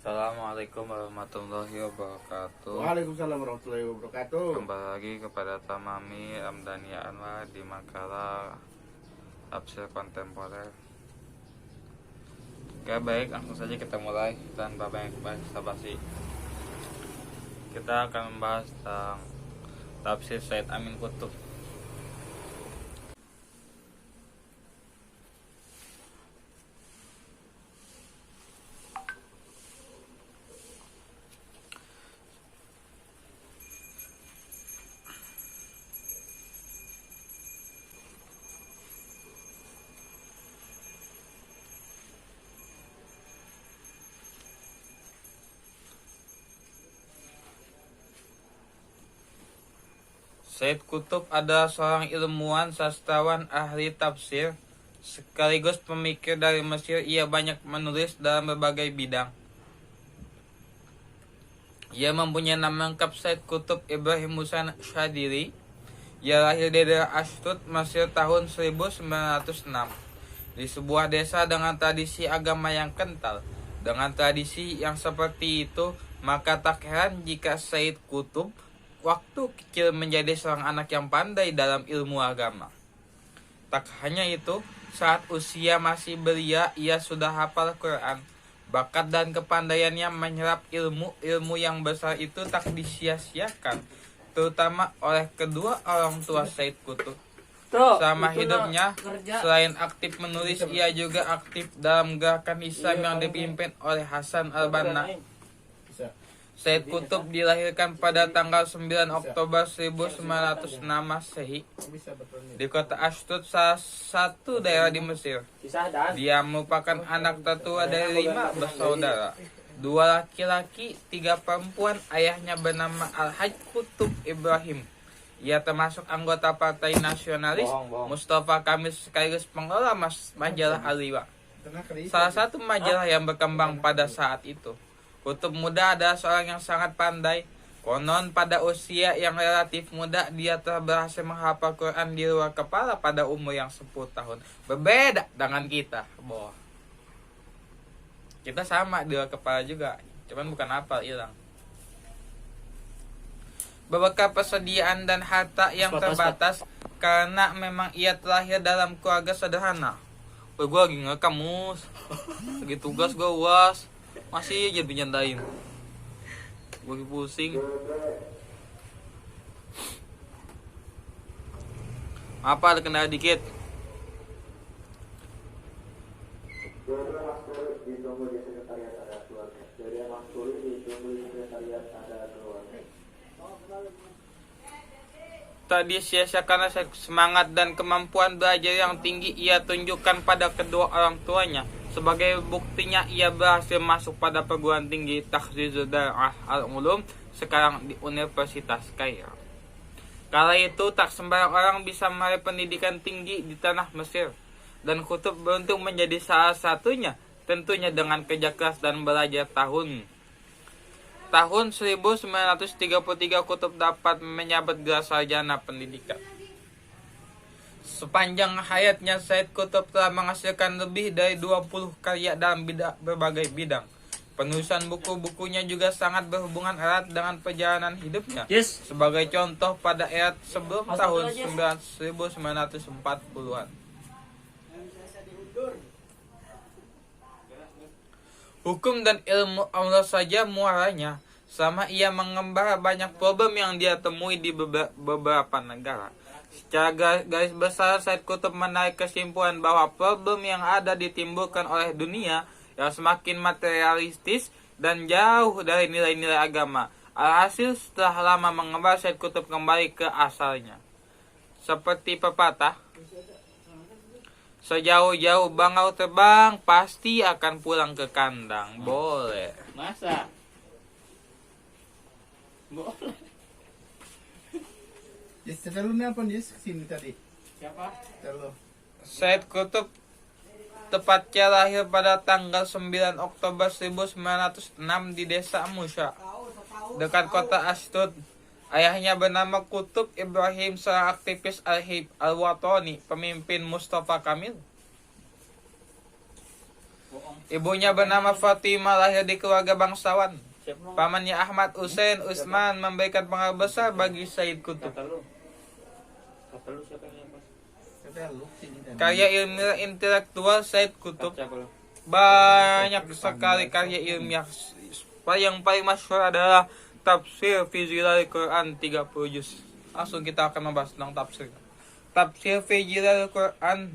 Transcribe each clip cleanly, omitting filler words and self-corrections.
Assalamualaikum warahmatullahi wabarakatuh. Waalaikumsalam warahmatullahi wabarakatuh. Kembali lagi kepada Tamami Ramdhani Anwar di makalah tafsir kontemporer. Oke, baik, langsung saja kita mulai tanpa banyak basa-basi. Kita akan membahas tentang tafsir Said Amin Qutb. Said Qutb adalah seorang ilmuwan, sastrawan, ahli tafsir, sekaligus pemikir dari Mesir. Ia banyak menulis dalam berbagai bidang. Ia mempunyai nama lengkap Said Qutb Ibrahim Musa Shadili. Ia lahir di daerah Ashdod, Mesir tahun 1906. Di sebuah desa dengan tradisi agama yang kental. Dengan tradisi yang seperti itu, maka tak heran jika Said Qutb waktu kecil menjadi seorang anak yang pandai dalam ilmu agama. Tak hanya itu, saat usia masih belia, ia sudah hafal Quran. Bakat dan kepandaiannya menyerap ilmu yang besar itu tak disia-siakan, terutama oleh kedua orang tua Said Qutb. Selama hidupnya, selain aktif menulis, ia juga aktif dalam gerakan Islam yang dipimpin oleh Hasan al-Banna. Said Qutb dilahirkan pada tanggal 9 Oktober 1906 Masehi di kota Ashdod, salah satu daerah di Mesir. Dia merupakan anak tertua dari 5 bersaudara, 2 laki-laki, 3 perempuan. Ayahnya bernama Al-Hajj Qutb Ibrahim. Ia termasuk anggota Partai Nasionalis Mustafa Kamil sekaligus pengelola majalah Al-Liwa, salah satu majalah yang berkembang pada saat itu. Qutb muda adalah seorang yang sangat pandai. Konon pada usia yang relatif muda, dia telah berhasil menghafal Quran di luar kepala pada umur yang 10 tahun. Berbeda dengan kita, boh. Kita sama di luar kepala juga, cuman bukan hafal, hilang. Berbekal persediaan dan harta yang terbatas, karena memang ia terlahir dalam keluarga sederhana. Gue lagi ngerekam, mus. Lagi tugas gue UAS. Masih aja pinjantain. Gue pusing. Apa ada kendala dikit? Tak disia-sia karena semangat dan kemampuan belajar yang tinggi ia tunjukkan pada kedua orang tuanya. Sebagai buktinya, ia berhasil masuk pada perguruan tinggi Tahfidz Darah Al-Ulum, sekarang di Universitas Kairo. Kala itu tak sembarang orang bisa meraih pendidikan tinggi di tanah Mesir, dan Qutb beruntung menjadi salah satunya, tentunya dengan kerja keras dan belajar. Tahun 1933 Qutb dapat menyabet gelar sarjana pendidikan. Sepanjang hayatnya, Said Qutb telah menghasilkan lebih dari 20 karya dalam berbagai bidang. Penulisan buku-bukunya juga sangat berhubungan erat dengan perjalanan hidupnya. Sebagai contoh, pada era sebelum tahun 1940-an. Hukum dan ilmu Allah saja muaranya, selama ia mengembara banyak problem yang dia temui di beberapa negara. Secara garis besar, Said Qutb menarik kesimpulan bahwa problem yang ada ditimbulkan oleh dunia yang semakin materialistis dan jauh dari nilai-nilai agama. Alhasil, setelah lama mengembara, Said Qutb kembali ke asalnya. Seperti pepatah, sejauh-jauh bangau terbang, pasti akan pulang ke kandang. Boleh. Masa? Boleh. Terlalu apa nih kesini tadi? Siapa? Terlalu. Said Qutb tepatnya lahir pada tanggal 9 Oktober 1906 di desa Musa, dekat kota Ashdod. Ayahnya bernama Qutb Ibrahim, seorang aktivis Al-Hib Al-Watani, pemimpin Mustafa Kamil. Ibunya bernama Fatimah, lahir di keluarga bangsawan. Pamannya Ahmad Hussein Utsman memberikan pengaruh besar bagi Said Qutb. Karya ilmiah intelektual Said Qutb, banyak sekali karya ilmiah. Yang paling masyhur adalah Tafsir fi Zilalil Quran 30 juz. Langsung kita akan membahas tentang tafsir. Tafsir fi Zilalil Quran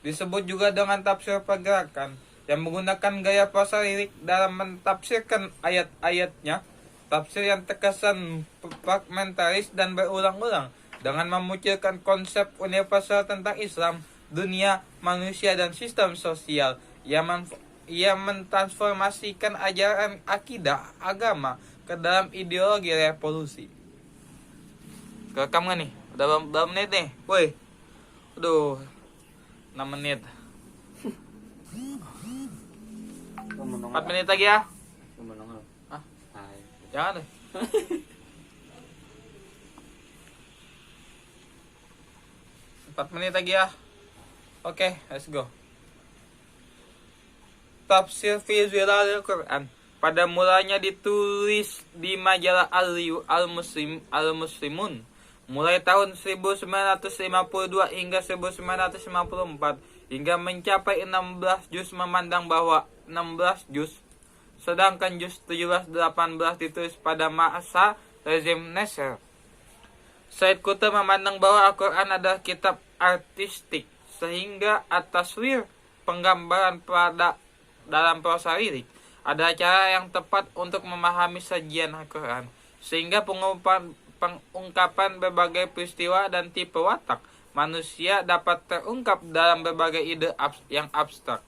disebut juga dengan tafsir pergerakan, yang menggunakan gaya prosa lirik dalam mentafsirkan ayat-ayatnya. Tafsir yang terkesan fragmentaris dan berulang-ulang dengan memunculkan konsep universal tentang Islam, dunia, manusia, dan sistem sosial. Ia mentransformasikan ajaran akidah agama ke dalam ideologi revolusi. Kerekam gak nih? Udah berapa menit nih? Woi. Aduh, 6 menit. 4 menit lagi ya. Ah, jangan deh. 4 menit lagi ya. Oke, let's go. Tafsir fi Zilalil Quran pada mulanya ditulis di majalah Al-Muslimun mulai tahun 1952 hingga 1954, hingga mencapai 16 juz, memandang bahwa 16 juz, sedangkan juz 17-18 ditulis pada masa rezim Nasr. Said Qutb memandang bahwa Al-Quran adalah kitab artistik, sehingga at-taswir, penggambaran pada dalam prosa lirik, adalah cara yang tepat untuk memahami sajian Al-Quran, sehingga pengungkapan berbagai peristiwa dan tipe watak manusia dapat terungkap dalam berbagai ide yang abstrak.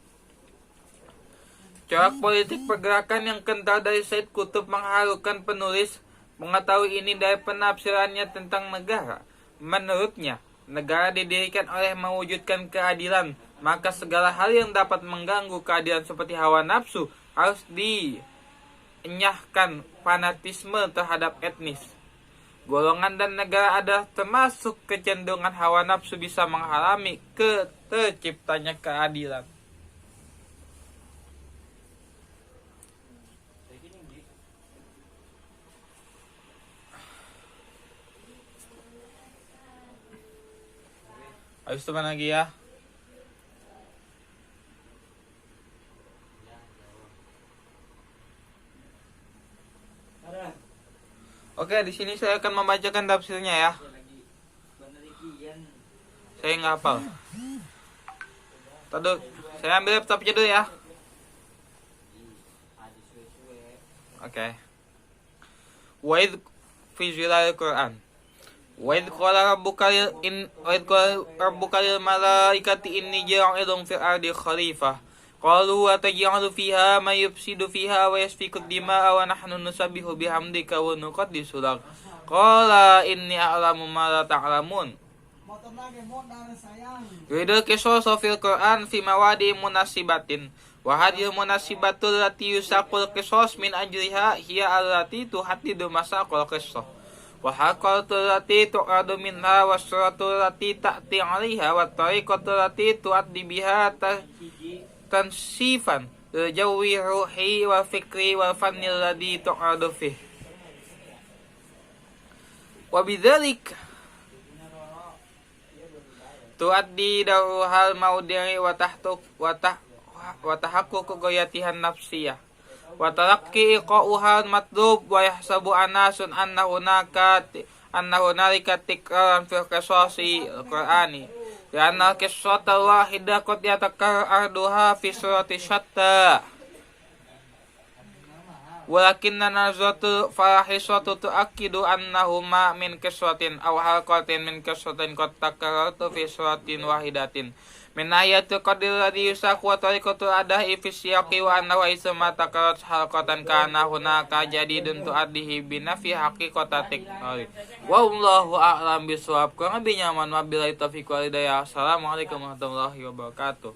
Corak politik pergerakan yang kental dari Said Qutb mengharukan penulis. Mengetahui ini dari penafsirannya tentang negara. Menurutnya, negara didirikan oleh mewujudkan keadilan, maka segala hal yang dapat mengganggu keadilan seperti hawa nafsu harus dienyahkan. Fanatisme terhadap etnis, golongan, dan negara adalah termasuk kecenderungan hawa nafsu bisa menghalangi terciptanya keadilan. Habis itu mana lagi ya? Oke, di sini saya akan membacakan tafsirnya ya. Saya nggak hafal. Tadi saya ambil laptopnya dulu ya. Oke. Wa'idh fi Zilalil Quran. Wa'idh qala rabbuka lil malaikati inni ja'ilun fil ardi khalifah. Qalu ataj'alu fiha may yufsidu fiha wa yasfiku dima'a wa nahnu nusabbihu bihamdika wa nuqaddisu lak. Qala inni a'lamu ma la ta'lamun. Yuridul qisasa fil Qur'an fi mawadi munasibatin. Wa hadhihi munasibatul lati yusaqul qisas min ajliha hiya allati tuhaddidu masaqul qisas. Wa haqatul lati tu'adu minha wa suratul lati ta'ti 'alaiha wa tariqatul lati tu'addi biha tansifan jawi ruhi wa fikri wa fannil ladhi tu'adu fih. Wa bidzalik tu'addi daruhal maudiri wa tahaqquq ghayatihan nafsiyah wa talaqqi iqa'uhal matlub wa yahsabu anasun anna hunalika tikraran fil qisasi al-Qur'ani lianna qissata wahidah qad yatakarraduha fi surati syatta walakinna nazatu fahisatu tu'akkidu annahuma min qissatin aw halqatin min qissatin qad takarrartu fi suratin wahidatin min ayatul qadir ladhi yusaq wa tariqatul adahi fi siyaqi wa annahu isma takarrat halqatan kana hunaka jadidun tu'addihi binafi haqiqatatik. Wallahu a'lam bishawab. Kurang lebih nyaman wabillahi taufiq wal hidayah. Assalamualaikum warahmatullahi wabarakatuh.